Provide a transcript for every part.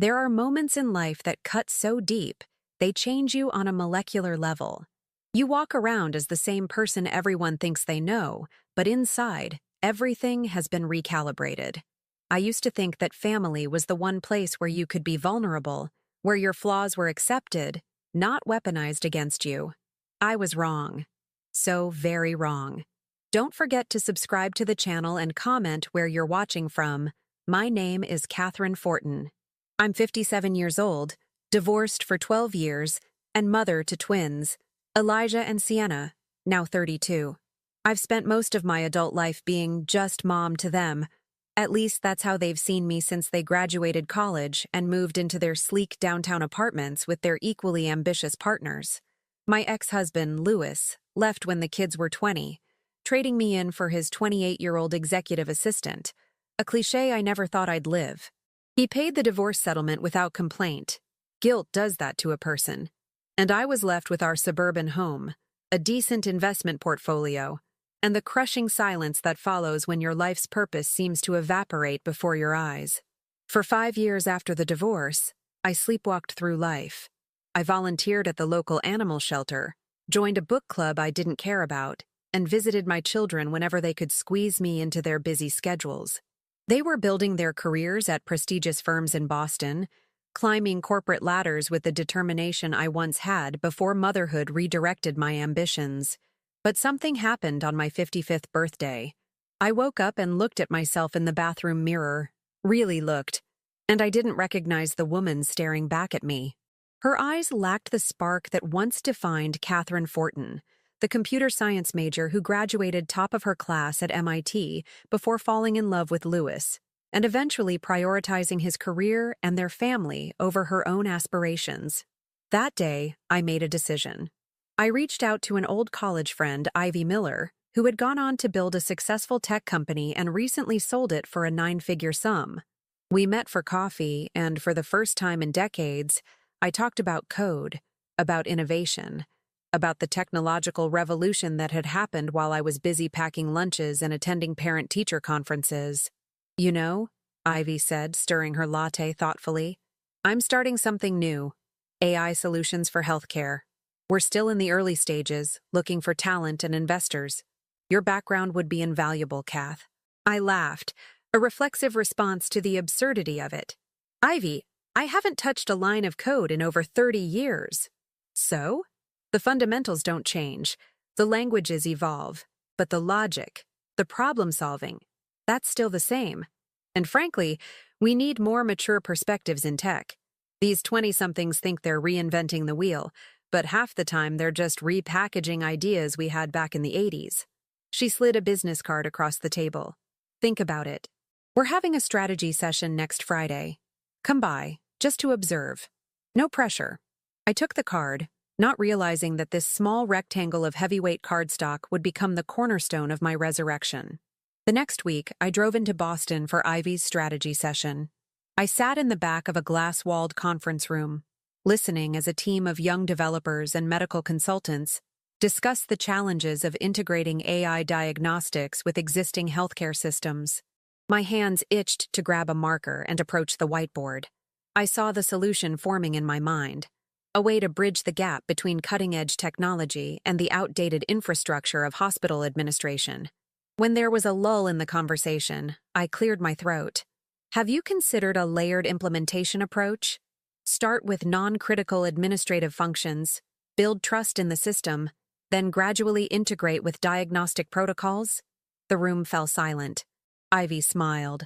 There are moments in life that cut so deep, they change you on a molecular level. You walk around as the same person everyone thinks they know, but inside, everything has been recalibrated. I used to think that family was the one place where you could be vulnerable, where your flaws were accepted, not weaponized against you. I was wrong. So very wrong. Don't forget to subscribe to the channel and comment where you're watching from. My name is Catherine Fortin. I'm 57 years old, divorced for 12 years, and mother to twins, Elijah and Sienna, now 32. I've spent most of my adult life being just mom to them. At least that's how they've seen me since they graduated college and moved into their sleek downtown apartments with their equally ambitious partners. My ex-husband, Louis, left when the kids were 20, trading me in for his 28-year-old executive assistant, a cliché I never thought I'd live. He paid the divorce settlement without complaint. Guilt does that to a person. And I was left with our suburban home, a decent investment portfolio, and the crushing silence that follows when your life's purpose seems to evaporate before your eyes. For 5 years after the divorce, I sleepwalked through life. I volunteered at the local animal shelter, joined a book club I didn't care about, and visited my children whenever they could squeeze me into their busy schedules. They were building their careers at prestigious firms in Boston, climbing corporate ladders with the determination I once had before motherhood redirected my ambitions. But something happened on my 55th birthday. I woke up and looked at myself in the bathroom mirror, really looked, and I didn't recognize the woman staring back at me. Her eyes lacked the spark that once defined Catherine Fortin, the computer science major who graduated top of her class at MIT before falling in love with Louis, and eventually prioritizing his career and their family over her own aspirations. That day, I made a decision. I reached out to an old college friend, Ivy Miller, who had gone on to build a successful tech company and recently sold it for a 9-figure sum. We met for coffee, and for the first time in decades, I talked about code, about innovation, about the technological revolution that had happened while I was busy packing lunches and attending parent-teacher conferences. You know, Ivy said, stirring her latte thoughtfully, I'm starting something new, AI solutions for healthcare. We're still in the early stages, looking for talent and investors. Your background would be invaluable, Kath. I laughed, a reflexive response to the absurdity of it. Ivy, I haven't touched a line of code in over 30 years. So? The fundamentals don't change, the languages evolve, but the logic, the problem-solving, that's still the same. And frankly, we need more mature perspectives in tech. These 20-somethings think they're reinventing the wheel, but half the time they're just repackaging ideas we had back in the 80s. She slid a business card across the table. Think about it. We're having a strategy session next Friday. Come by, just to observe. No pressure. I took the card, not realizing that this small rectangle of heavyweight cardstock would become the cornerstone of my resurrection. The next week, I drove into Boston for Ivy's strategy session. I sat in the back of a glass-walled conference room, listening as a team of young developers and medical consultants discussed the challenges of integrating AI diagnostics with existing healthcare systems. My hands itched to grab a marker and approach the whiteboard. I saw the solution forming in my mind. A way to bridge the gap between cutting-edge technology and the outdated infrastructure of hospital administration. When there was a lull in the conversation, I cleared my throat. Have you considered a layered implementation approach? Start with non-critical administrative functions, build trust in the system, then gradually integrate with diagnostic protocols? The room fell silent. Ivy smiled.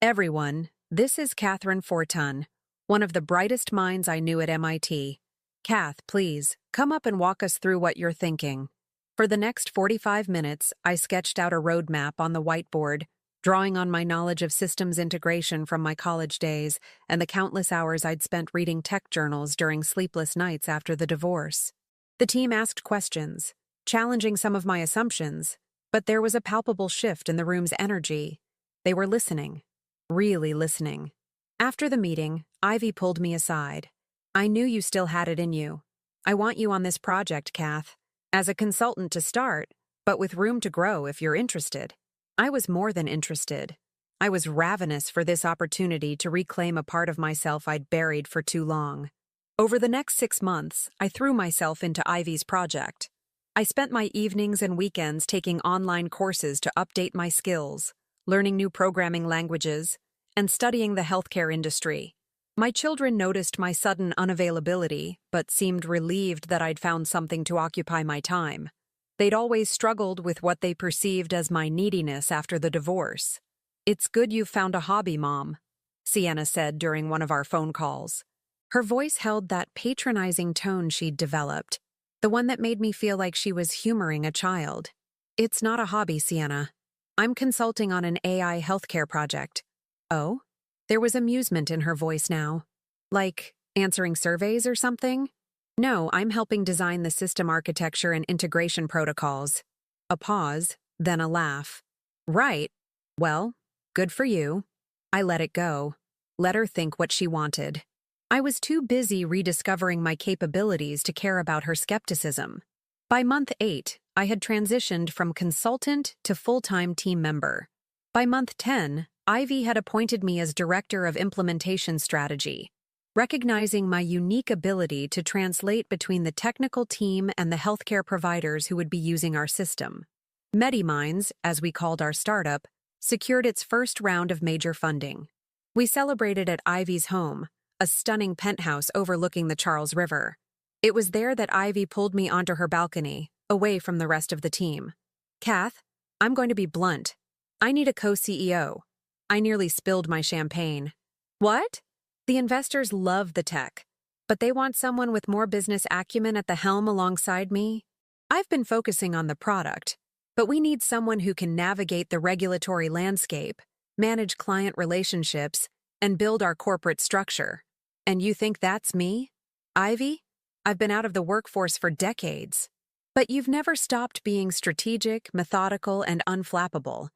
Everyone, this is Catherine Fortin, one of the brightest minds I knew at MIT. Kath, please, come up and walk us through what you're thinking. For the next 45 minutes, I sketched out a roadmap on the whiteboard, drawing on my knowledge of systems integration from my college days and the countless hours I'd spent reading tech journals during sleepless nights after the divorce. The team asked questions, challenging some of my assumptions, but there was a palpable shift in the room's energy. They were listening, really listening. After the meeting, Ivy pulled me aside. I knew you still had it in you. I want you on this project, Kath, as a consultant to start, but with room to grow if you're interested. I was more than interested. I was ravenous for this opportunity to reclaim a part of myself I'd buried for too long. Over the next 6 months, I threw myself into Ivy's project. I spent my evenings and weekends taking online courses to update my skills, learning new programming languages, and studying the healthcare industry. My children noticed my sudden unavailability, but seemed relieved that I'd found something to occupy my time. They'd always struggled with what they perceived as my neediness after the divorce. "It's good you've found a hobby, Mom," Sienna said during one of our phone calls. Her voice held that patronizing tone she'd developed, the one that made me feel like she was humoring a child. "It's not a hobby, Sienna. I'm consulting on an AI healthcare project." "Oh?" There was amusement in her voice now. "Like answering surveys or something?" "No, I'm helping design the system architecture and integration protocols." A pause, then a laugh. "Right. Well, good for you." I let it go. Let her think what she wanted. I was too busy rediscovering my capabilities to care about her skepticism. By month 8, I had transitioned from consultant to full-time team member. By month 10, Ivy had appointed me as Director of Implementation Strategy, recognizing my unique ability to translate between the technical team and the healthcare providers who would be using our system. MediMinds, as we called our startup, secured its first round of major funding. We celebrated at Ivy's home, a stunning penthouse overlooking the Charles River. It was there that Ivy pulled me onto her balcony, away from the rest of the team. "Kath, I'm going to be blunt. I need a co-CEO. I nearly spilled my champagne." "What?" "The investors love the tech, but they want someone with more business acumen at the helm alongside me. I've been focusing on the product, but we need someone who can navigate the regulatory landscape, manage client relationships, and build our corporate structure. And you think that's me? Ivy? I've been out of the workforce for decades. But you've never stopped being strategic, methodical, and unflappable.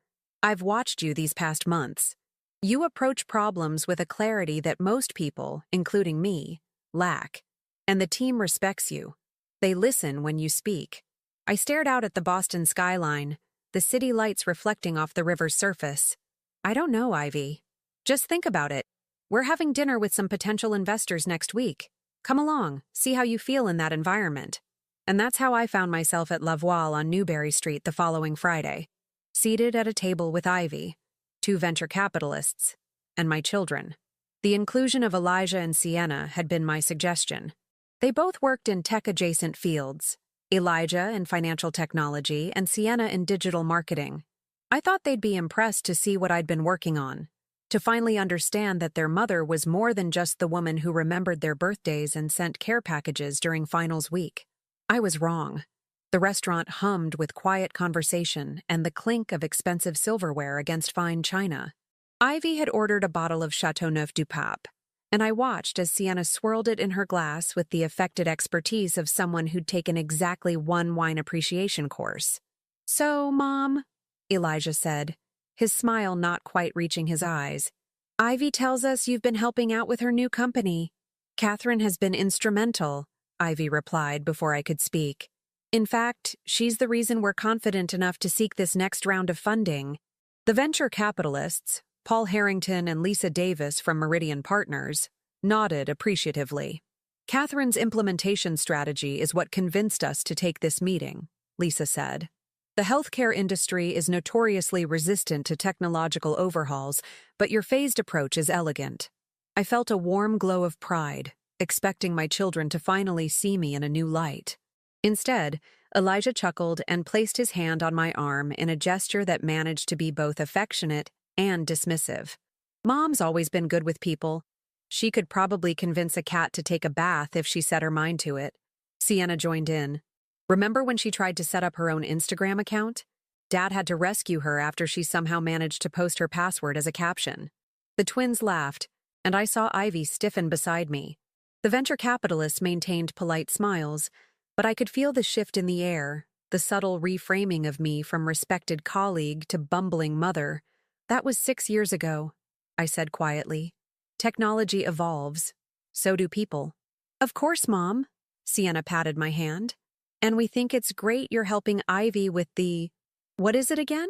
I've watched you these past months. You approach problems with a clarity that most people, including me, lack. And the team respects you. They listen when you speak." I stared out at the Boston skyline, the city lights reflecting off the river's surface. "I don't know, Ivy. Just think about it. We're having dinner with some potential investors next week. Come along, see how you feel in that environment." And that's how I found myself at La Voile on Newberry Street the following Friday, seated at a table with Ivy, 2 venture capitalists, and my children. The inclusion of Elijah and Sienna had been my suggestion. They both worked in tech-adjacent fields, Elijah in financial technology and Sienna in digital marketing. I thought they'd be impressed to see what I'd been working on, to finally understand that their mother was more than just the woman who remembered their birthdays and sent care packages during finals week. I was wrong. The restaurant hummed with quiet conversation and the clink of expensive silverware against fine china. Ivy had ordered a bottle of Chateauneuf du Pape, and I watched as Sienna swirled it in her glass with the affected expertise of someone who'd taken exactly one wine appreciation course. "So, Mom," Elijah said, his smile not quite reaching his eyes, "Ivy tells us you've been helping out with her new company." "Catherine has been instrumental," Ivy replied before I could speak. "In fact, she's the reason we're confident enough to seek this next round of funding." The venture capitalists, Paul Harrington and Lisa Davis from Meridian Partners, nodded appreciatively. "Catherine's implementation strategy is what convinced us to take this meeting," Lisa said. "The healthcare industry is notoriously resistant to technological overhauls, but your phased approach is elegant." I felt a warm glow of pride, expecting my children to finally see me in a new light. Instead, Elijah chuckled and placed his hand on my arm in a gesture that managed to be both affectionate and dismissive. "Mom's always been good with people. She could probably convince a cat to take a bath if she set her mind to it." Sienna joined in. "Remember when she tried to set up her own Instagram account? Dad had to rescue her after she somehow managed to post her password as a caption." The twins laughed, and I saw Ivy stiffen beside me. The venture capitalists maintained polite smiles, but I could feel the shift in the air, the subtle reframing of me from respected colleague to bumbling mother. "That was 6 years ago," I said quietly. "Technology evolves. So do people." "Of course, Mom," Sienna patted my hand. "And we think it's great you're helping Ivy with the— what is it again?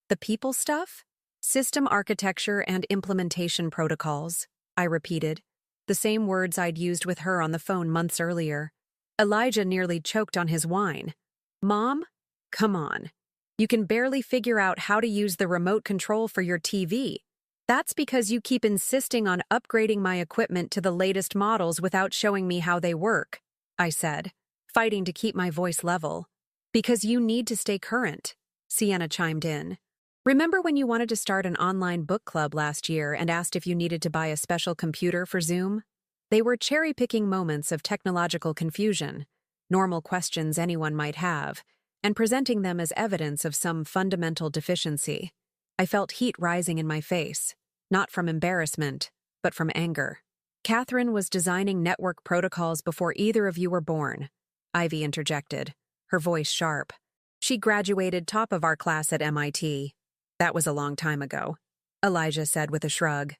The people stuff?" System architecture and implementation protocols, I repeated, the same words I'd used with her on the phone months earlier. Elijah nearly choked on his wine. Mom? Come on. You can barely figure out how to use the remote control for your TV. That's because you keep insisting on upgrading my equipment to the latest models without showing me how they work, I said, fighting to keep my voice level. Because you need to stay current, Sienna chimed in. Remember when you wanted to start an online book club last year and asked if you needed to buy a special computer for Zoom? They were cherry-picking moments of technological confusion, normal questions anyone might have, and presenting them as evidence of some fundamental deficiency. I felt heat rising in my face, not from embarrassment, but from anger. Catherine was designing network protocols before either of you were born, Ivy interjected, her voice sharp. She graduated top of our class at MIT. That was a long time ago, Elijah said with a shrug.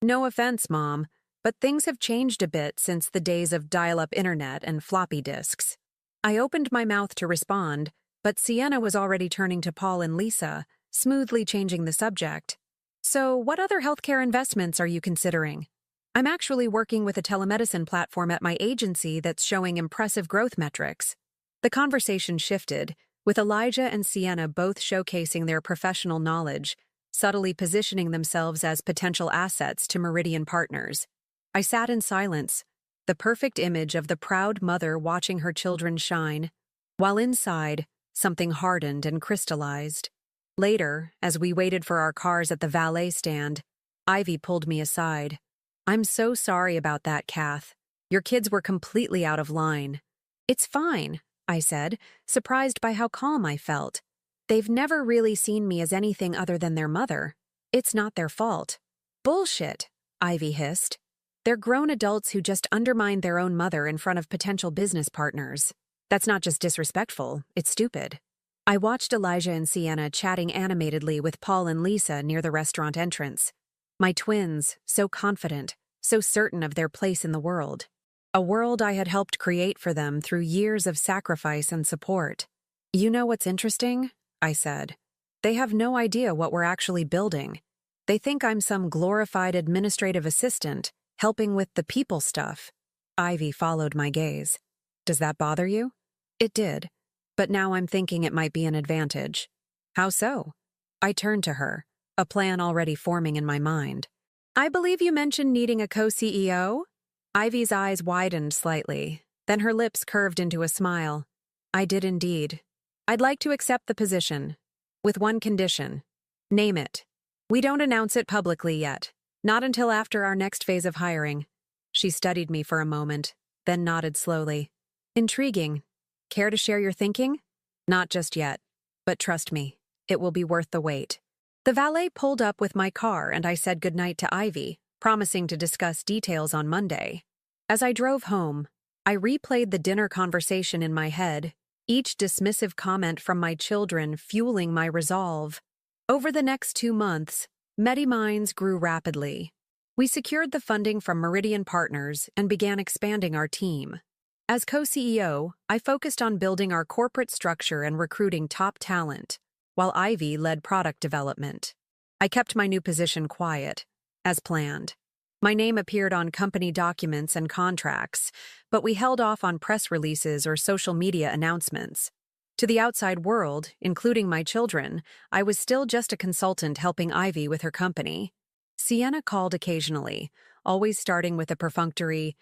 No offense, Mom, but things have changed a bit since the days of dial-up internet and floppy disks. I opened my mouth to respond, but Sienna was already turning to Paul and Lisa, smoothly changing the subject. So, what other healthcare investments are you considering? I'm actually working with a telemedicine platform at my agency that's showing impressive growth metrics. The conversation shifted, with Elijah and Sienna both showcasing their professional knowledge, subtly positioning themselves as potential assets to Meridian partners. I sat in silence, the perfect image of the proud mother watching her children shine, while inside, something hardened and crystallized. Later, as we waited for our cars at the valet stand, Ivy pulled me aside. I'm so sorry about that, Kath. Your kids were completely out of line. It's fine, I said, surprised by how calm I felt. They've never really seen me as anything other than their mother. It's not their fault. Bullshit, Ivy hissed. They're grown adults who just undermined their own mother in front of potential business partners. That's not just disrespectful, it's stupid. I watched Elijah and Sienna chatting animatedly with Paul and Lisa near the restaurant entrance. My twins, so confident, so certain of their place in the world. A world I had helped create for them through years of sacrifice and support. You know what's interesting? I said. They have no idea what we're actually building. They think I'm some glorified administrative assistant, helping with the people stuff. Ivy followed my gaze. Does that bother you? It did, but now I'm thinking it might be an advantage. How so? I turned to her, a plan already forming in my mind. I believe you mentioned needing a co-CEO? Ivy's eyes widened slightly, then her lips curved into a smile. I did indeed. I'd like to accept the position, with one condition. Name it. We don't announce it publicly yet. Not until after our next phase of hiring. She studied me for a moment, then nodded slowly. Intriguing. Care to share your thinking? Not just yet, but trust me, it will be worth the wait. The valet pulled up with my car and I said goodnight to Ivy, promising to discuss details on Monday. As I drove home, I replayed the dinner conversation in my head, each dismissive comment from my children fueling my resolve. Over the next 2 months, MediMinds grew rapidly. We secured the funding from Meridian Partners and began expanding our team. As co-CEO, I focused on building our corporate structure and recruiting top talent, while Ivy led product development. I kept my new position quiet, as planned. My name appeared on company documents and contracts, but we held off on press releases or social media announcements. To the outside world, including my children, I was still just a consultant helping Ivy with her company. Sienna called occasionally, always starting with a perfunctory,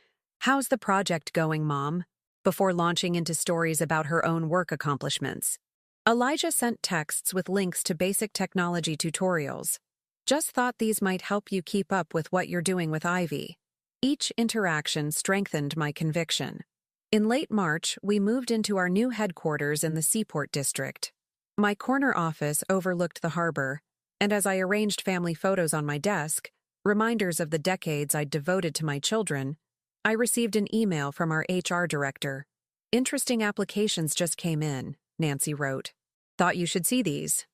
"How's the project going, Mom?" before launching into stories about her own work accomplishments. Elijah sent texts with links to basic technology tutorials. Just thought these might help you keep up with what you're doing with Ivy. Each interaction strengthened my conviction. In late March, we moved into our new headquarters in the Seaport District. My corner office overlooked the harbor, and as I arranged family photos on my desk, reminders of the decades I'd devoted to my children, I received an email from our HR director. "Interesting applications just came in," Nancy wrote. "Thought you should see these."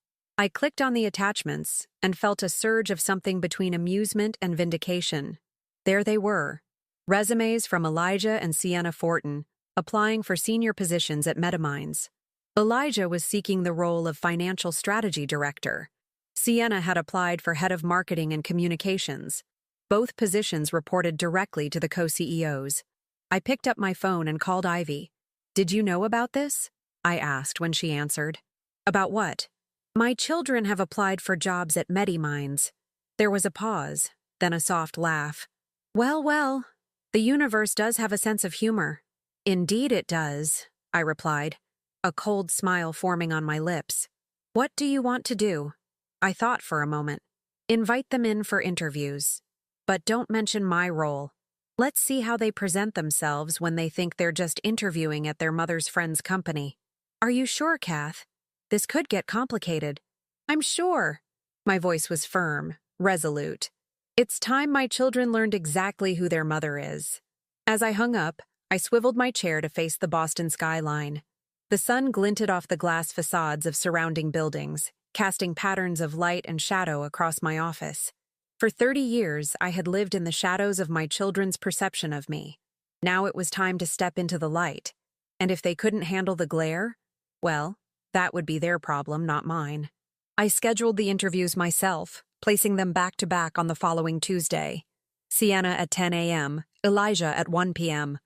I clicked on the attachments and felt a surge of something between amusement and vindication. There they were. Resumes from Elijah and Sienna Fortin, applying for senior positions at MediMinds. Elijah was seeking the role of financial strategy director. Sienna had applied for head of marketing and communications. Both positions reported directly to the co-CEOs. I picked up my phone and called Ivy. "Did you know about this?" I asked when she answered. "About what?" "My children have applied for jobs at MediMinds." There was a pause, then a soft laugh. "Well, well, the universe does have a sense of humor." "Indeed it does," I replied, a cold smile forming on my lips. "What do you want to do?" I thought for a moment. "Invite them in for interviews. But don't mention my role. Let's see how they present themselves when they think they're just interviewing at their mother's friend's company." "Are you sure, Kath? This could get complicated." "I'm sure." My voice was firm, resolute. It's time my children learned exactly who their mother is. As I hung up, I swiveled my chair to face the Boston skyline. The sun glinted off the glass facades of surrounding buildings, casting patterns of light and shadow across my office. For 30 years, I had lived in the shadows of my children's perception of me. Now it was time to step into the light. And if they couldn't handle the glare, well, that would be their problem, not mine. I scheduled the interviews myself, placing them back-to-back on the following Tuesday. Sienna at 10 a.m., Elijah at 1 p.m.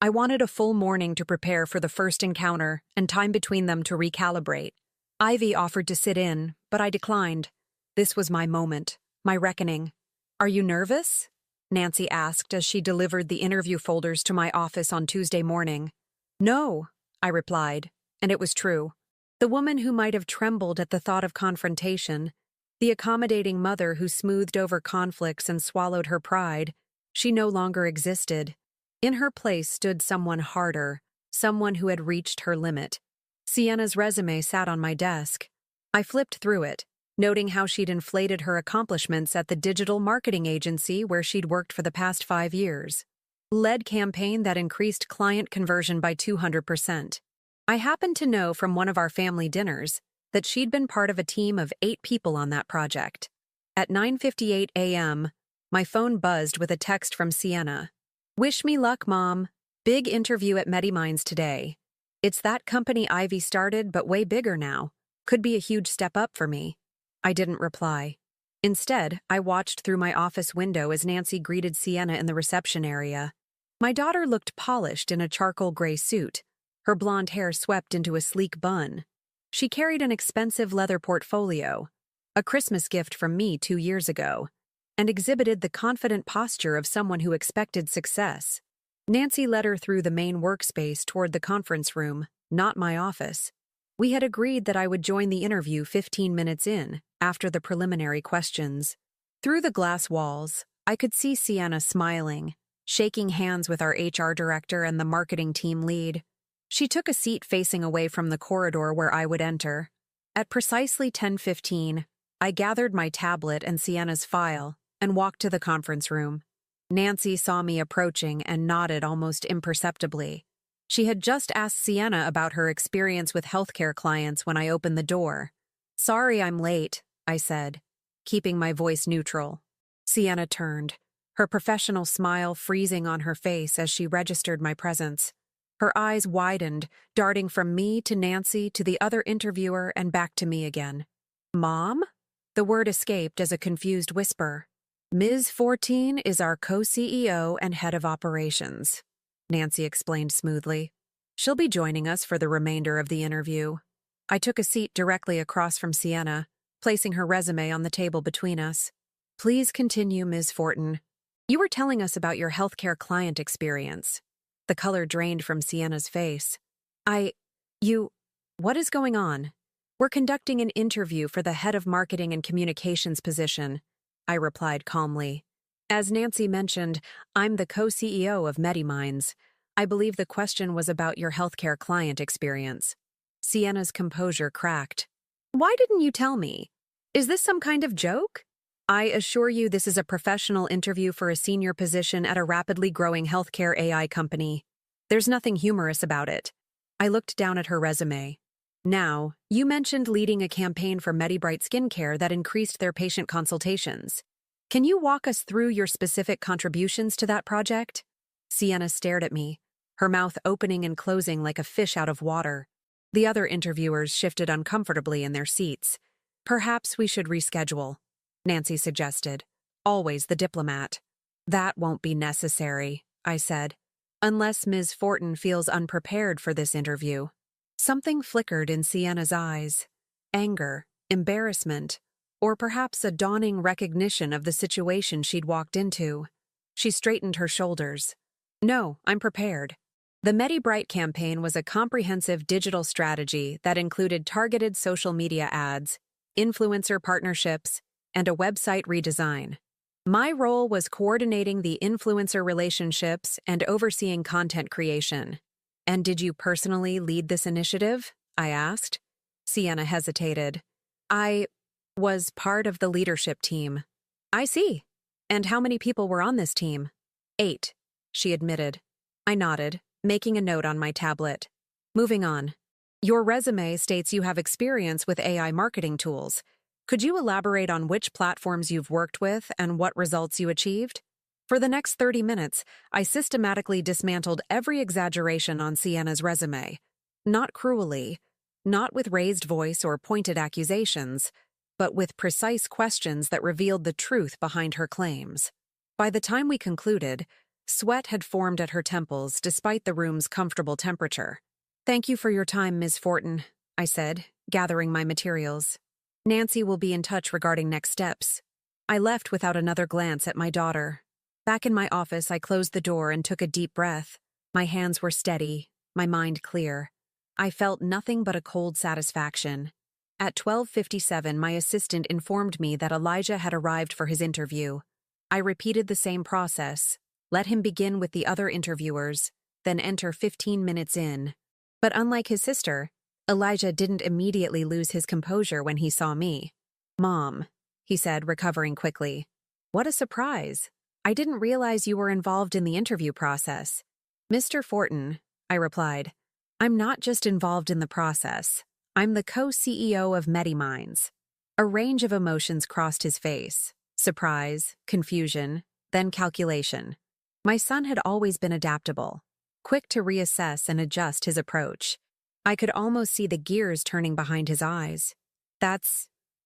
I wanted a full morning to prepare for the first encounter and time between them to recalibrate. Ivy offered to sit in, but I declined. This was my moment, my reckoning. "Are you nervous?" Nancy asked as she delivered the interview folders to my office on Tuesday morning. "No," I replied, and it was true. The woman who might have trembled at the thought of confrontation, the accommodating mother who smoothed over conflicts and swallowed her pride, she no longer existed. In her place stood someone harder, someone who had reached her limit. Sienna's resume sat on my desk. I flipped through it, noting how she'd inflated her accomplishments at the digital marketing agency where she'd worked for the past 5 years. Led campaign that increased client conversion by 200%. I happened to know from one of our family dinners that she'd been part of a team of 8 people on that project. At 9:58 a.m., my phone buzzed with a text from Sienna. "Wish me luck, Mom. Big interview at MediMinds today. It's that company Ivy started, but way bigger now. Could be a huge step up for me." I didn't reply. Instead, I watched through my office window as Nancy greeted Sienna in the reception area. My daughter looked polished in a charcoal gray suit, her blonde hair swept into a sleek bun. She carried an expensive leather portfolio, a Christmas gift from me 2 years ago, and exhibited the confident posture of someone who expected success. Nancy led her through the main workspace toward the conference room, not my office. We had agreed that I would join the interview 15 minutes in, after the preliminary questions. Through the glass walls, I could see Sienna smiling, shaking hands with our HR director and the marketing team lead. She took a seat facing away from the corridor where I would enter. At precisely 10:15, I gathered my tablet and Sienna's file and walked to the conference room. Nancy saw me approaching and nodded almost imperceptibly. She had just asked Sienna about her experience with healthcare clients when I opened the door. "Sorry I'm late," I said, keeping my voice neutral. Sienna turned, her professional smile freezing on her face as she registered my presence. Her eyes widened, darting from me to Nancy to the other interviewer and back to me again. "Mom?" The word escaped as a confused whisper. "Ms. 14 is our co-CEO and head of operations," Nancy explained smoothly. "She'll be joining us for the remainder of the interview." I took a seat directly across from Sienna, placing her resume on the table between us. "Please continue, Ms. Fortin. You were telling us about your healthcare client experience." The color drained from Sienna's face. What is going on?" "We're conducting an interview for the head of marketing and communications position," I replied calmly. "As Nancy mentioned, I'm the co-CEO of MediMinds. I believe the question was about your healthcare client experience." Sienna's composure cracked. "Why didn't you tell me? Is this some kind of joke?" "I assure you this is a professional interview for a senior position at a rapidly growing healthcare AI company. There's nothing humorous about it." I looked down at her resume. "Now, you mentioned leading a campaign for MediBright Skincare that increased their patient consultations. Can you walk us through your specific contributions to that project?" Sienna stared at me, her mouth opening and closing like a fish out of water. The other interviewers shifted uncomfortably in their seats. Perhaps we should reschedule, Nancy suggested. Always the diplomat. That won't be necessary, I said, unless Ms. Fortin feels unprepared for this interview. Something flickered in Sienna's eyes. Anger, embarrassment, or perhaps a dawning recognition of the situation she'd walked into. She straightened her shoulders. No, I'm prepared. The MediBright campaign was a comprehensive digital strategy that included targeted social media ads, influencer partnerships, and a website redesign. My role was coordinating the influencer relationships and overseeing content creation. And did you personally lead this initiative? I asked. Sienna hesitated. I was part of the leadership team. I see. And how many people were on this team? 8, she admitted. I nodded, making a note on my tablet. Moving on. Your resume states you have experience with AI marketing tools. Could you elaborate on which platforms you've worked with and what results you achieved? For the next 30 minutes, I systematically dismantled every exaggeration on Sienna's resume. Not cruelly, not with raised voice or pointed accusations, but with precise questions that revealed the truth behind her claims. By the time we concluded, sweat had formed at her temples despite the room's comfortable temperature. Thank you for your time, Ms. Fortin, I said, gathering my materials. Nancy will be in touch regarding next steps. I left without another glance at my daughter. Back in my office, I closed the door and took a deep breath. My hands were steady, my mind clear. I felt nothing but a cold satisfaction. At 12:57, my assistant informed me that Elijah had arrived for his interview. I repeated the same process, let him begin with the other interviewers, then enter 15 minutes in. But unlike his sister, Elijah didn't immediately lose his composure when he saw me. Mom, he said, recovering quickly. What a surprise. I didn't realize you were involved in the interview process. Mr. Fortin, I replied, I'm not just involved in the process. I'm the co-CEO of MediMinds. A range of emotions crossed his face. Surprise, confusion, then calculation. My son had always been adaptable, quick to reassess and adjust his approach. I could almost see the gears turning behind his eyes.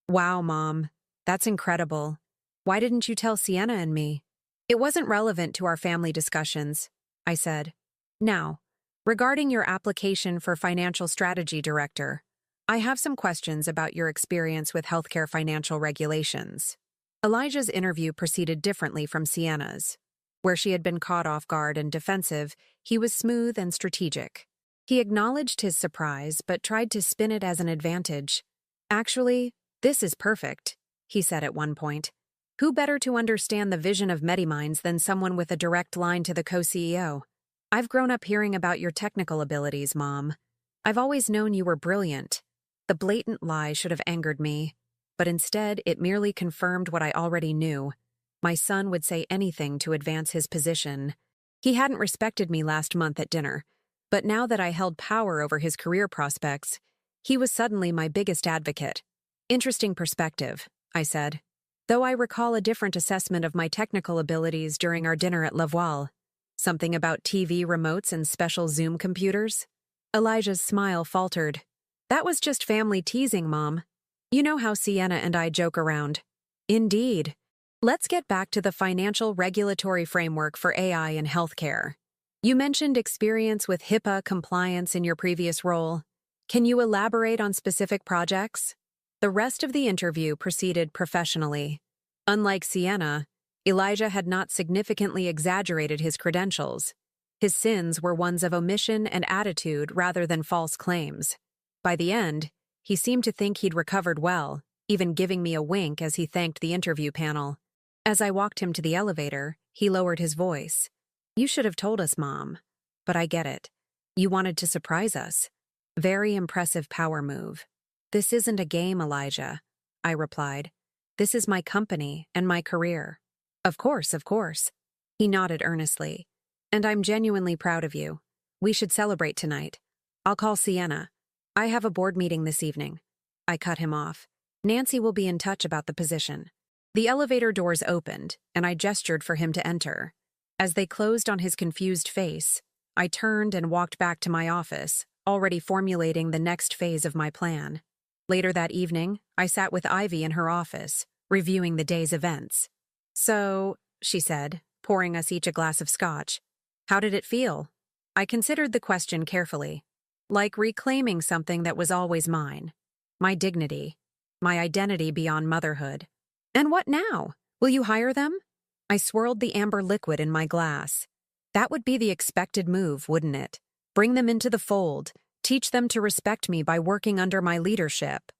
Wow, Mom. That's incredible. Why didn't you tell Sienna and me? It wasn't relevant to our family discussions, I said. Now, regarding your application for Financial Strategy Director, I have some questions about your experience with healthcare financial regulations. Elijah's interview proceeded differently from Sienna's. Where she had been caught off guard and defensive, he was smooth and strategic. He acknowledged his surprise, but tried to spin it as an advantage. Actually, this is perfect, he said at one point. Who better to understand the vision of MediMinds than someone with a direct line to the co-CEO? I've grown up hearing about your technical abilities, Mom. I've always known you were brilliant. The blatant lie should have angered me, but instead it merely confirmed what I already knew. My son would say anything to advance his position. He hadn't respected me last month at dinner, but now that I held power over his career prospects, he was suddenly my biggest advocate. Interesting perspective, I said, though I recall a different assessment of my technical abilities during our dinner at La Voile. Something about TV remotes and special Zoom computers? Elijah's smile faltered. That was just family teasing, Mom. You know how Sienna and I joke around. Indeed. Let's get back to the financial regulatory framework for AI in healthcare. You mentioned experience with HIPAA compliance in your previous role. Can you elaborate on specific projects? The rest of the interview proceeded professionally. Unlike Sienna, Elijah had not significantly exaggerated his credentials. His sins were ones of omission and attitude rather than false claims. By the end, he seemed to think he'd recovered well, even giving me a wink as he thanked the interview panel. As I walked him to the elevator, he lowered his voice. You should have told us, Mom. But I get it. You wanted to surprise us. Very impressive power move. This isn't a game, Elijah, I replied. This is my company and my career. Of course, of course. He nodded earnestly. And I'm genuinely proud of you. We should celebrate tonight. I'll call Sienna. I have a board meeting this evening. I cut him off. Nancy will be in touch about the position. The elevator doors opened, and I gestured for him to enter. As they closed on his confused face, I turned and walked back to my office, already formulating the next phase of my plan. Later that evening, I sat with Ivy in her office, reviewing the day's events. "So," she said, pouring us each a glass of scotch, "how did it feel?" I considered the question carefully. Like reclaiming something that was always mine. My dignity. My identity beyond motherhood. "And what now? Will you hire them?" I swirled the amber liquid in my glass. That would be the expected move, wouldn't it? Bring them into the fold, teach them to respect me by working under my leadership.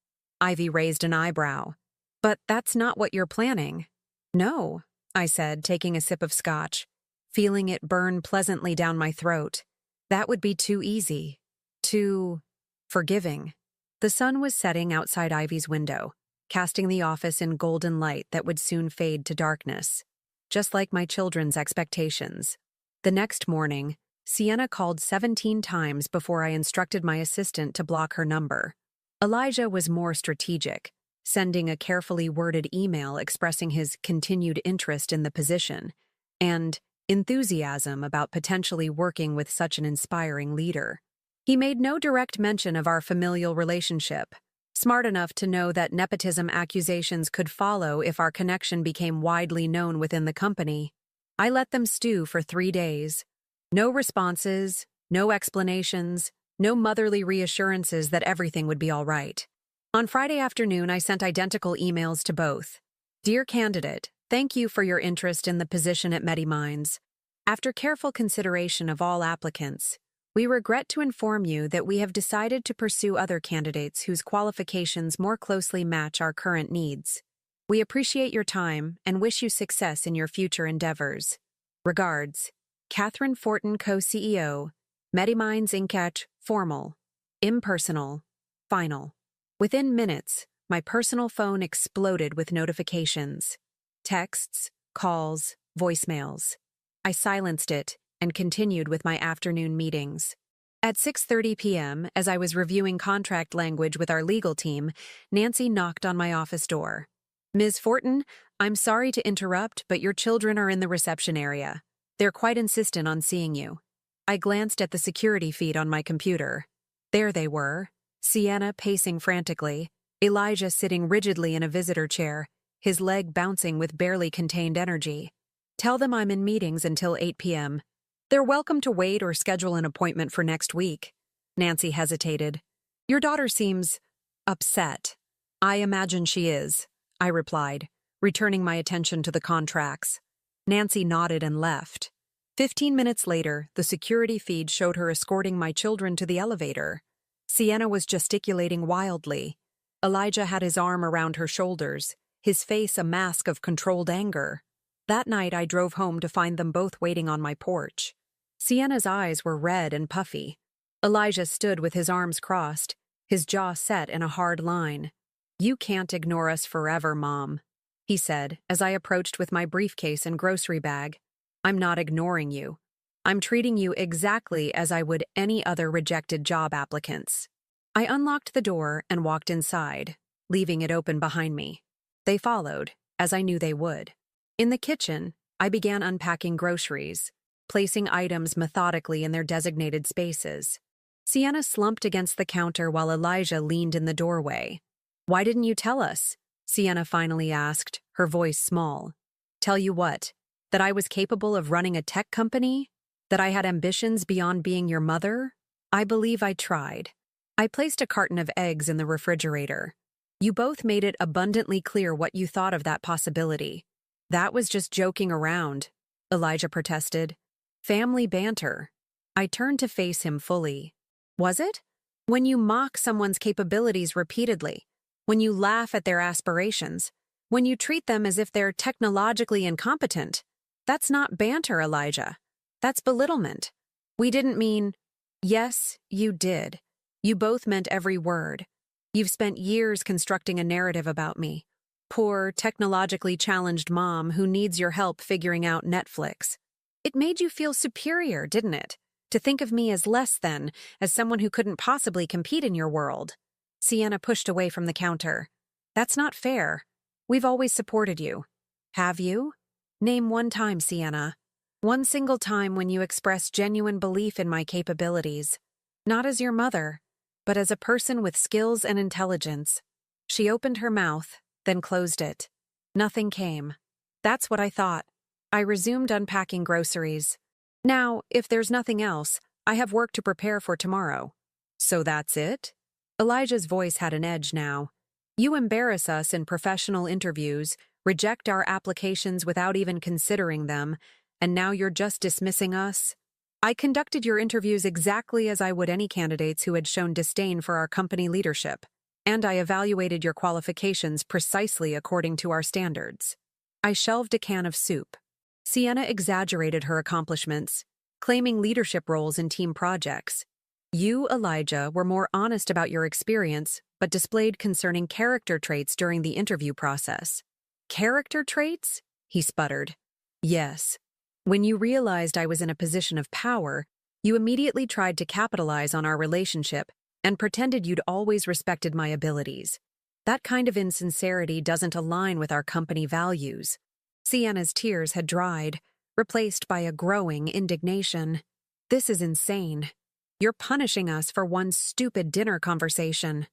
Ivy raised an eyebrow. "But that's not what you're planning." "No," I said, taking a sip of scotch, feeling it burn pleasantly down my throat. "That would be too easy. Too forgiving." The sun was setting outside Ivy's window, casting the office in golden light that would soon fade to darkness. Just like my children's expectations. The next morning, Sienna called 17 times before I instructed my assistant to block her number. Elijah was more strategic, sending a carefully worded email expressing his continued interest in the position and enthusiasm about potentially working with such an inspiring leader. He made no direct mention of our familial relationship, smart enough to know that nepotism accusations could follow if our connection became widely known within the company. I let them stew for 3 days. No responses, no explanations, no motherly reassurances that everything would be all right. On Friday afternoon, I sent identical emails to both. "Dear candidate, thank you for your interest in the position at MediMinds. After careful consideration of all applicants, we regret to inform you that we have decided to pursue other candidates whose qualifications more closely match our current needs. We appreciate your time and wish you success in your future endeavors. Regards, Catherine Fortin, co-CEO, MediMinds Inc. Formal, impersonal, final." Within minutes, my personal phone exploded with notifications. Texts, calls, voicemails. I silenced it and continued with my afternoon meetings. At 6:30 p.m., as I was reviewing contract language with our legal team, Nancy knocked on my office door. "Ms. Fortin, I'm sorry to interrupt, but your children are in the reception area. They're quite insistent on seeing you." I glanced at the security feed on my computer. There they were, Sienna pacing frantically, Elijah sitting rigidly in a visitor chair, his leg bouncing with barely contained energy. "Tell them I'm in meetings until 8 p.m. They're welcome to wait or schedule an appointment for next week." Nancy hesitated. "Your daughter seems upset." "I imagine she is," I replied, returning my attention to the contracts. Nancy nodded and left. 15 minutes later, the security feed showed her escorting my children to the elevator. Sienna was gesticulating wildly. Elijah had his arm around her shoulders, his face a mask of controlled anger. That night I drove home to find them both waiting on my porch. Sienna's eyes were red and puffy. Elijah stood with his arms crossed, his jaw set in a hard line. "You can't ignore us forever, Mom," he said as I approached with my briefcase and grocery bag. "I'm not ignoring you. I'm treating you exactly as I would any other rejected job applicants." I unlocked the door and walked inside, leaving it open behind me. They followed, as I knew they would. In the kitchen, I began unpacking groceries, placing items methodically in their designated spaces. Sienna slumped against the counter while Elijah leaned in the doorway. "Why didn't you tell us?" Sienna finally asked, her voice small. "Tell you what? That I was capable of running a tech company? That I had ambitions beyond being your mother? I believe I tried." I placed a carton of eggs in the refrigerator. "You both made it abundantly clear what you thought of that possibility." "That was just joking around," Elijah protested. "Family banter." I turned to face him fully. "Was it? When you mock someone's capabilities repeatedly, when you laugh at their aspirations, when you treat them as if they're technologically incompetent, that's not banter, Elijah. That's belittlement. We didn't mean—" "Yes, you did. You both meant every word. You've spent years constructing a narrative about me. Poor, technologically challenged mom who needs your help figuring out Netflix. It made you feel superior, didn't it? To think of me as less than, as someone who couldn't possibly compete in your world." Sienna pushed away from the counter. "That's not fair. We've always supported you." "Have you? Name one time, Sienna. One single time when you expressed genuine belief in my capabilities. Not as your mother. but as a person with skills and intelligence. She opened her mouth, then closed it. Nothing came. That's what I thought. I resumed unpacking groceries. Now, if there's nothing else, I have work to prepare for tomorrow. So that's it? Elijah's voice had an edge now. You embarrass us in professional interviews, reject our applications without even considering them, and now you're just dismissing us? I conducted your interviews exactly as I would any candidates who had shown disdain for our company leadership, and I evaluated your qualifications precisely according to our standards. I shelved a can of soup. Sienna exaggerated her accomplishments, claiming leadership roles in team projects. You, Elijah, were more honest about your experience, but displayed concerning character traits during the interview process. Character traits? He sputtered. Yes. When you realized I was in a position of power, you immediately tried to capitalize on our relationship and pretended you'd always respected my abilities. That kind of insincerity doesn't align with our company values. Sienna's tears had dried, replaced by a growing indignation. This is insane. You're punishing us for one stupid dinner conversation.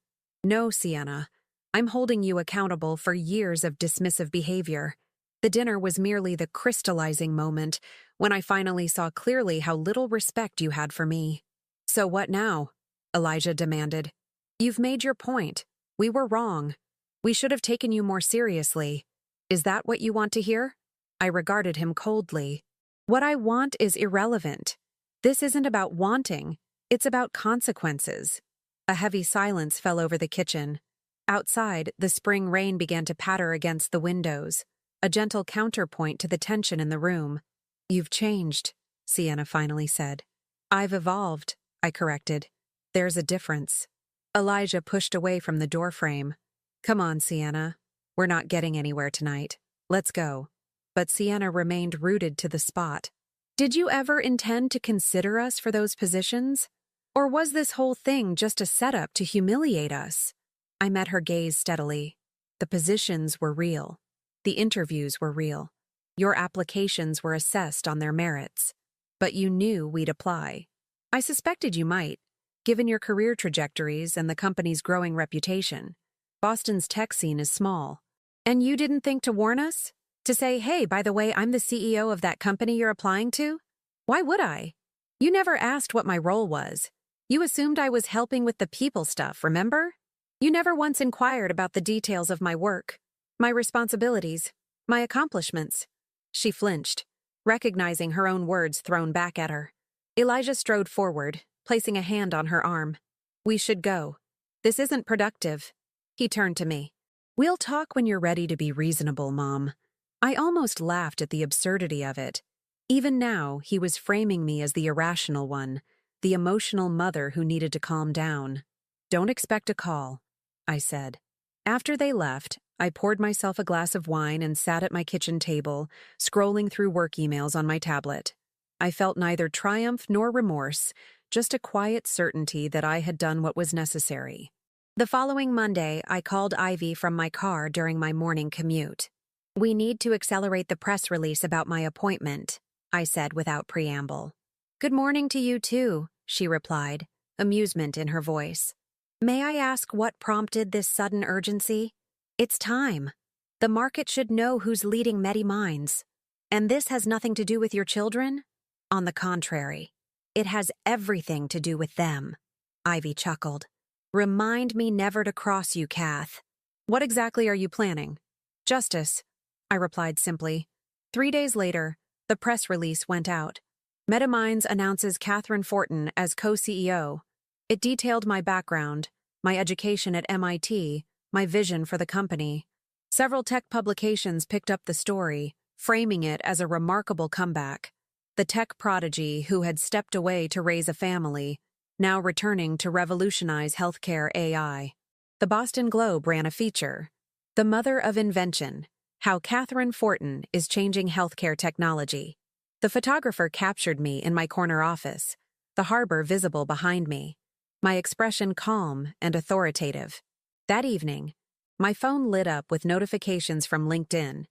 No, Sienna. I'm holding you accountable for years of dismissive behavior. The dinner was merely the crystallizing moment when I finally saw clearly how little respect you had for me. So what now? Elijah demanded. You've made your point. We were wrong. We should have taken you more seriously. Is that what you want to hear? I regarded him coldly. What I want is irrelevant. This isn't about wanting. It's about consequences. A heavy silence fell over the kitchen. Outside, the spring rain began to patter against the windows, a gentle counterpoint to the tension in the room. You've changed, Sienna finally said. I've evolved, I corrected. There's a difference. Elijah pushed away from the doorframe. Come on, Sienna. We're not getting anywhere tonight. Let's go. But Sienna remained rooted to the spot. Did you ever intend to consider us for those positions? Or was this whole thing just a setup to humiliate us? I met her gaze steadily. The positions were real. The interviews were real. Your applications were assessed on their merits. But you knew we'd apply. I suspected you might, given your career trajectories and the company's growing reputation. Boston's tech scene is small. And you didn't think to warn us? To say, hey, by the way, I'm the CEO of that company you're applying to? Why would I? You never asked what my role was. You assumed I was helping with the people stuff, remember? You never once inquired about the details of my work, my responsibilities, my accomplishments. She flinched, recognizing her own words thrown back at her. Elijah strode forward, placing a hand on her arm. We should go. This isn't productive. He turned to me. We'll talk when you're ready to be reasonable, Mom. I almost laughed at the absurdity of it. Even now, he was framing me as the irrational one, the emotional mother who needed to calm down. Don't expect a call, I said. After they left, I poured myself a glass of wine and sat at my kitchen table, scrolling through work emails on my tablet. I felt neither triumph nor remorse, just a quiet certainty that I had done what was necessary. The following Monday, I called Ivy from my car during my morning commute. We need to accelerate the press release about my appointment, I said without preamble. Good morning to you too, she replied, amusement in her voice. May I ask what prompted this sudden urgency? It's time. The market should know who's leading MediMinds. And this has nothing to do with your children? On the contrary, it has everything to do with them. Ivy chuckled. Remind me never to cross you, Kath. What exactly are you planning? Justice, I replied simply. 3 days later, the press release went out. MediMinds announces Catherine Fortin as co-CEO. It detailed my background, my education at MIT, my vision for the company. Several tech publications picked up the story, framing it as a remarkable comeback. The tech prodigy who had stepped away to raise a family, now returning to revolutionize healthcare AI. The Boston Globe ran a feature, The Mother of Invention, How Catherine Fortin is Changing Healthcare Technology. The photographer captured me in my corner office, the harbor visible behind me, my expression calm and authoritative. That evening, my phone lit up with notifications from LinkedIn,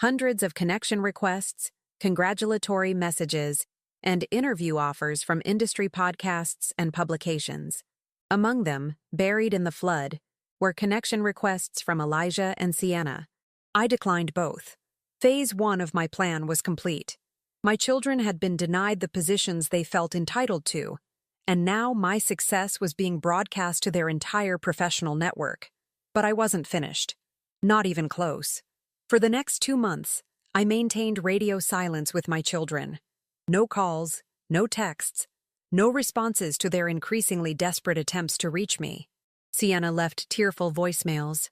hundreds of connection requests, congratulatory messages, and interview offers from industry podcasts and publications. Among them, buried in the flood, were connection requests from Elijah and Sienna. I declined both. Phase 1 of my plan was complete. My children had been denied the positions they felt entitled to, and now my success was being broadcast to their entire professional network. But I wasn't finished. Not even close. For the next 2 months, I maintained radio silence with my children. No calls, no texts, no responses to their increasingly desperate attempts to reach me. Sienna left tearful voicemails.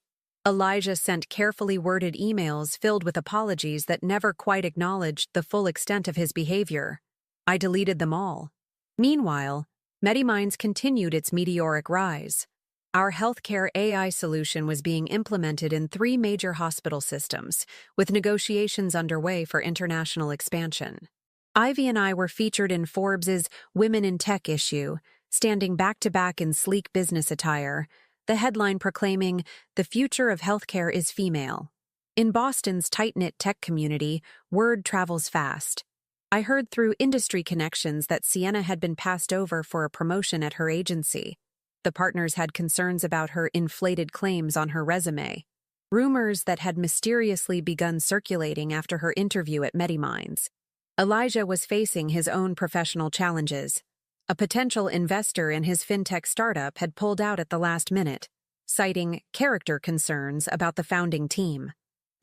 Elijah sent carefully worded emails filled with apologies that never quite acknowledged the full extent of his behavior. I deleted them all. Meanwhile, MediMinds continued its meteoric rise. Our healthcare AI solution was being implemented in 3 major hospital systems, with negotiations underway for international expansion. Ivy and I were featured in Forbes' Women in Tech issue, standing back-to-back in sleek business attire, the headline proclaiming, "The future of healthcare is female." In Boston's tight-knit tech community, word travels fast. I heard through industry connections that Sienna had been passed over for a promotion at her agency. The partners had concerns about her inflated claims on her resume. Rumors that had mysteriously begun circulating after her interview at MediMinds. Elijah was facing his own professional challenges. A potential investor in his fintech startup had pulled out at the last minute, citing character concerns about the founding team.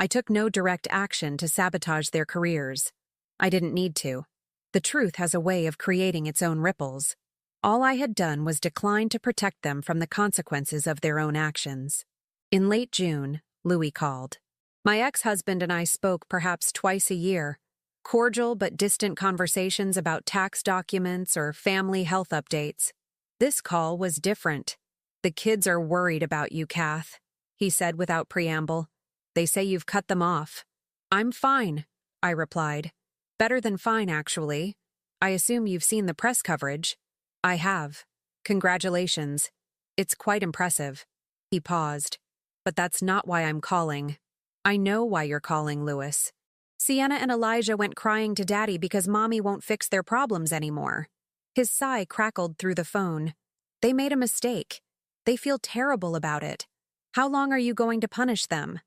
I took no direct action to sabotage their careers. I didn't need to. The truth has a way of creating its own ripples. All I had done was decline to protect them from the consequences of their own actions. In late June, Louis called. My ex-husband and I spoke perhaps twice a year. Cordial but distant conversations about tax documents or family health updates. This call was different. "The kids are worried about you, Kath," he said without preamble. "They say you've cut them off." "I'm fine," I replied. "Better than fine, actually. I assume you've seen the press coverage." "I have. Congratulations. It's quite impressive." He paused. "But that's not why I'm calling." "I know why you're calling, Louis. Sienna and Elijah went crying to Daddy because Mommy won't fix their problems anymore." His sigh crackled through the phone. "They made a mistake. They feel terrible about it. How long are you going to punish them?"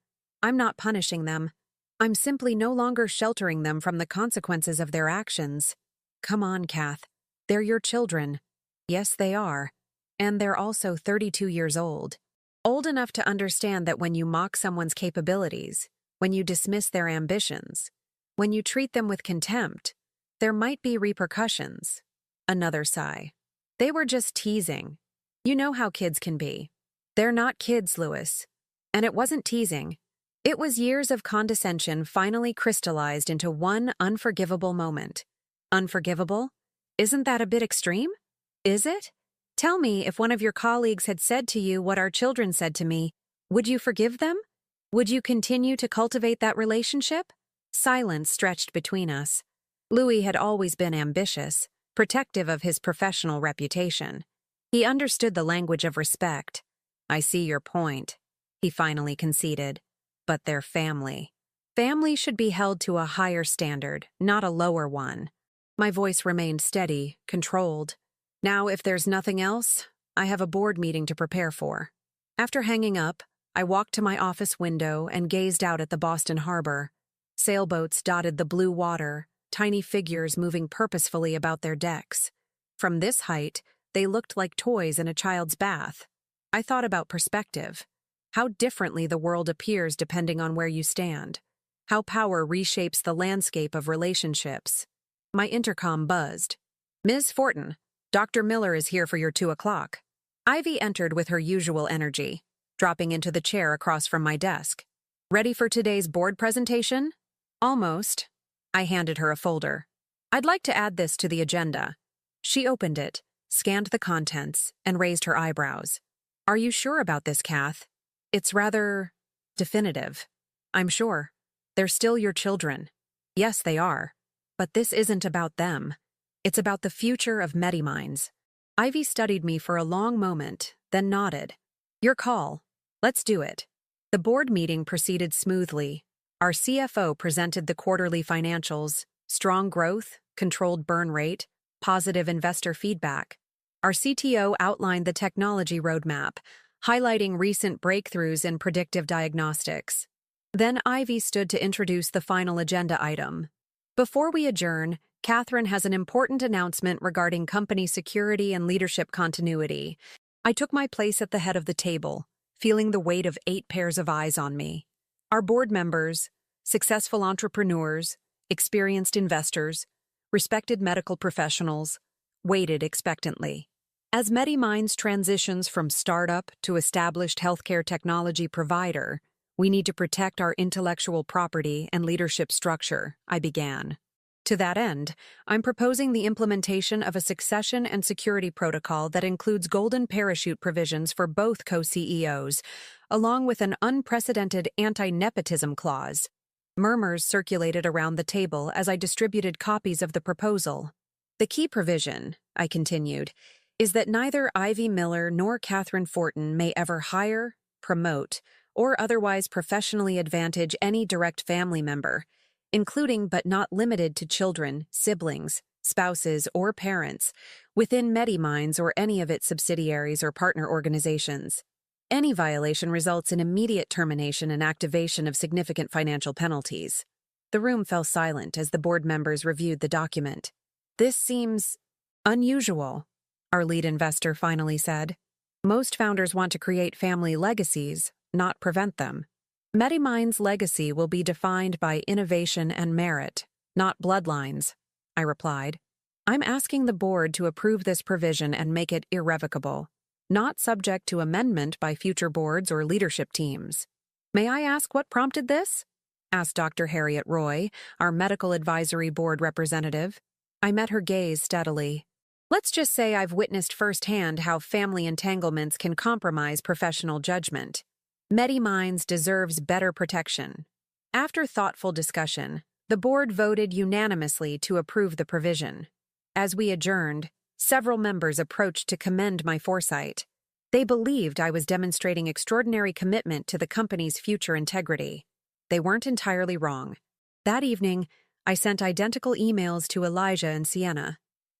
"I'm not punishing them. I'm simply no longer sheltering them from the consequences of their actions." "Come on, Kath. They're your children." "Yes, they are. And they're also 32 years old. Old enough to understand that when you mock someone's capabilities, when you dismiss their ambitions, when you treat them with contempt, there might be repercussions." Another sigh. "They were just teasing. You know how kids can be." "They're not kids, Louis. And it wasn't teasing. It was years of condescension finally crystallized into one unforgivable moment." "Unforgivable? Isn't that a bit extreme?" "Is it? Tell me, if one of your colleagues had said to you what our children said to me, would you forgive them? Would you continue to cultivate that relationship?" Silence stretched between us. Louis had always been ambitious, protective of his professional reputation. He understood the language of respect. "I see your point," he finally conceded. "But they're family. Family should be held to a higher standard, not a lower one." My voice remained steady, controlled. "Now, if there's nothing else, I have a board meeting to prepare for." After hanging up, I walked to my office window and gazed out at the Boston harbor. Sailboats dotted the blue water, tiny figures moving purposefully about their decks. From this height, they looked like toys in a child's bath. I thought about perspective. How differently the world appears depending on where you stand. How power reshapes the landscape of relationships. My intercom buzzed. "Ms. Fortin, Dr. Miller is here for your 2 o'clock. Ivy entered with her usual energy, dropping into the chair across from my desk. "Ready for today's board presentation?" "Almost." I handed her a folder. "I'd like to add this to the agenda." She opened it, scanned the contents, and raised her eyebrows. "Are you sure about this, Kath? It's rather definitive." "I'm sure. They're still your children." "Yes, they are. But this isn't about them. It's about the future of MediMinds." Ivy studied me for a long moment, then nodded. "Your call. Let's do it." The board meeting proceeded smoothly. Our CFO presented the quarterly financials, strong growth, controlled burn rate, positive investor feedback. Our CTO outlined the technology roadmap, highlighting recent breakthroughs in predictive diagnostics. Then Ivy stood to introduce the final agenda item. Before we adjourn, Catherine has an important announcement regarding company security and leadership continuity. I took my place at the head of the table, feeling the weight of 8 pairs of eyes on me. Our board members, successful entrepreneurs, experienced investors, respected medical professionals, waited expectantly. As MediMinds transitions from startup to established healthcare technology provider, we need to protect our intellectual property and leadership structure, I began. To that end, I'm proposing the implementation of a succession and security protocol that includes golden parachute provisions for both co-CEOs, along with an unprecedented anti-nepotism clause. Murmurs circulated around the table as I distributed copies of the proposal. The key provision, I continued, is that neither Ivy Miller nor Catherine Fortin may ever hire, promote, or otherwise professionally advantage any direct family member, including but not limited to children, siblings, spouses, or parents, within MediMinds or any of its subsidiaries or partner organizations. Any violation results in immediate termination and activation of significant financial penalties. The room fell silent as the board members reviewed the document. This seems unusual, our lead investor finally said. Most founders want to create family legacies, not prevent them. MediMind's legacy will be defined by innovation and merit, not bloodlines, I replied. I'm asking the board to approve this provision and make it irrevocable, not subject to amendment by future boards or leadership teams. May I ask what prompted this? Asked Dr. Harriet Roy, our medical advisory board representative. I met her gaze steadily. Let's just say I've witnessed firsthand how family entanglements can compromise professional judgment. MediMinds deserves better protection. After thoughtful discussion, the board voted unanimously to approve the provision. As we adjourned, several members approached to commend my foresight. They believed I was demonstrating extraordinary commitment to the company's future integrity. They weren't entirely wrong. That evening, I sent identical emails to Elijah and Sienna.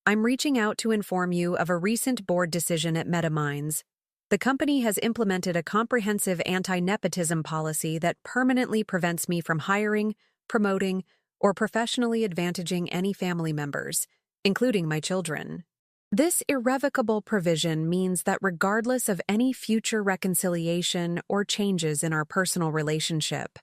I'm reaching out to inform you of a recent board decision at MediMinds. The company has implemented a comprehensive anti-nepotism policy that permanently prevents me from hiring, promoting, or professionally advantaging any family members, including my children. This irrevocable provision means that regardless of any future reconciliation or changes in our personal relationship,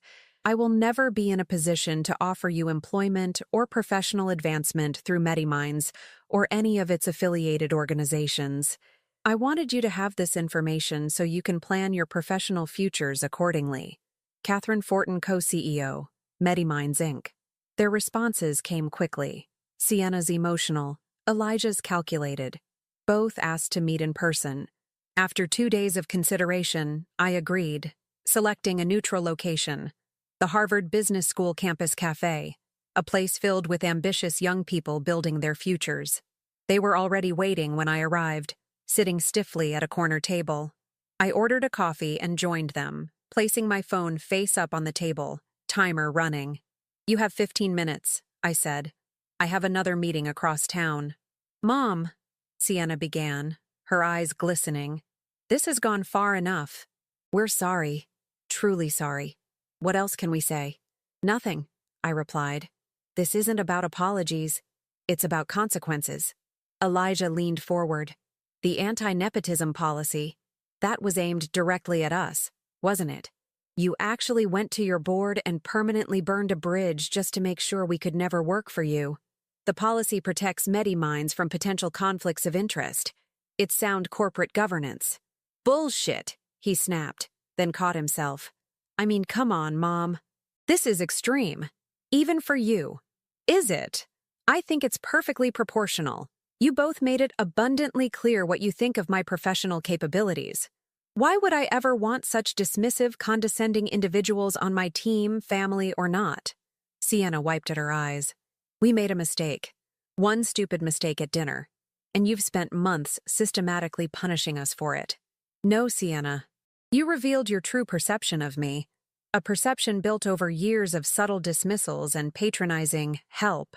I will never be in a position to offer you employment or professional advancement through MediMinds or any of its affiliated organizations. I wanted you to have this information so you can plan your professional futures accordingly. Catherine Fortin, co-CEO, MediMinds Inc. Their responses came quickly. Sienna's emotional, Elijah's calculated. Both asked to meet in person. After 2 days of consideration, I agreed, selecting a neutral location. The Harvard Business School Campus Cafe, a place filled with ambitious young people building their futures. They were already waiting when I arrived, sitting stiffly at a corner table. I ordered a coffee and joined them, placing my phone face up on the table, timer running. You have 15 minutes, I said. I have another meeting across town. Mom, Sienna began, her eyes glistening. This has gone far enough. We're sorry, truly sorry. What else can we say? Nothing, I replied. This isn't about apologies. It's about consequences. Elijah leaned forward. The anti-nepotism policy, that was aimed directly at us, wasn't it? You actually went to your board and permanently burned a bridge just to make sure we could never work for you. The policy protects MediMinds from potential conflicts of interest. It's sound corporate governance. Bullshit, he snapped, then caught himself. I mean, come on, Mom. This is extreme. Even for you. Is it? I think it's perfectly proportional. You both made it abundantly clear what you think of my professional capabilities. Why would I ever want such dismissive, condescending individuals on my team, family, or not? Sienna wiped at her eyes. We made a mistake. One stupid mistake at dinner. And you've spent months systematically punishing us for it. No, Sienna. You revealed your true perception of me. A perception built over years of subtle dismissals and patronizing help.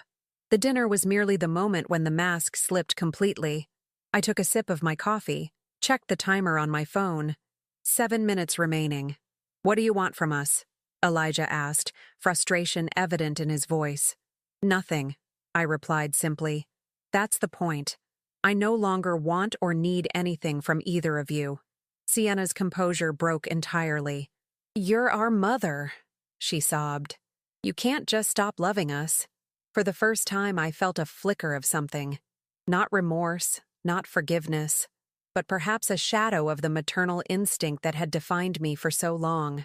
The dinner was merely the moment when the mask slipped completely. I took a sip of my coffee, checked the timer on my phone. 7 minutes remaining. What do you want from us? Elijah asked, frustration evident in his voice. Nothing, I replied simply. That's the point. I no longer want or need anything from either of you. Sienna's composure broke entirely. You're our mother, she sobbed. You can't just stop loving us. For the first time, I felt a flicker of something. Not remorse, not forgiveness, but perhaps a shadow of the maternal instinct that had defined me for so long.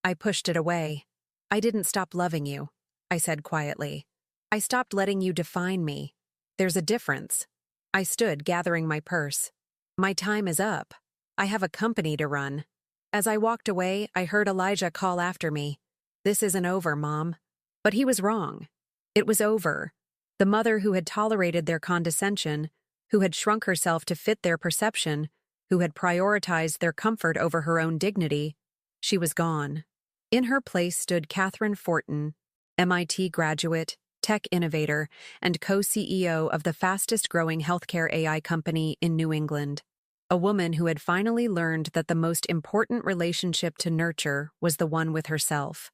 I pushed it away. I didn't stop loving you, I said quietly. I stopped letting you define me. There's a difference. I stood, gathering my purse. My time is up. I have a company to run. As I walked away, I heard Elijah call after me. This isn't over, Mom. But he was wrong. It was over. The mother who had tolerated their condescension, who had shrunk herself to fit their perception, who had prioritized their comfort over her own dignity, she was gone. In her place stood Catherine Fortin, MIT graduate, tech innovator, and co-CEO of the fastest-growing healthcare AI company in New England. A woman who had finally learned that the most important relationship to nurture was the one with herself.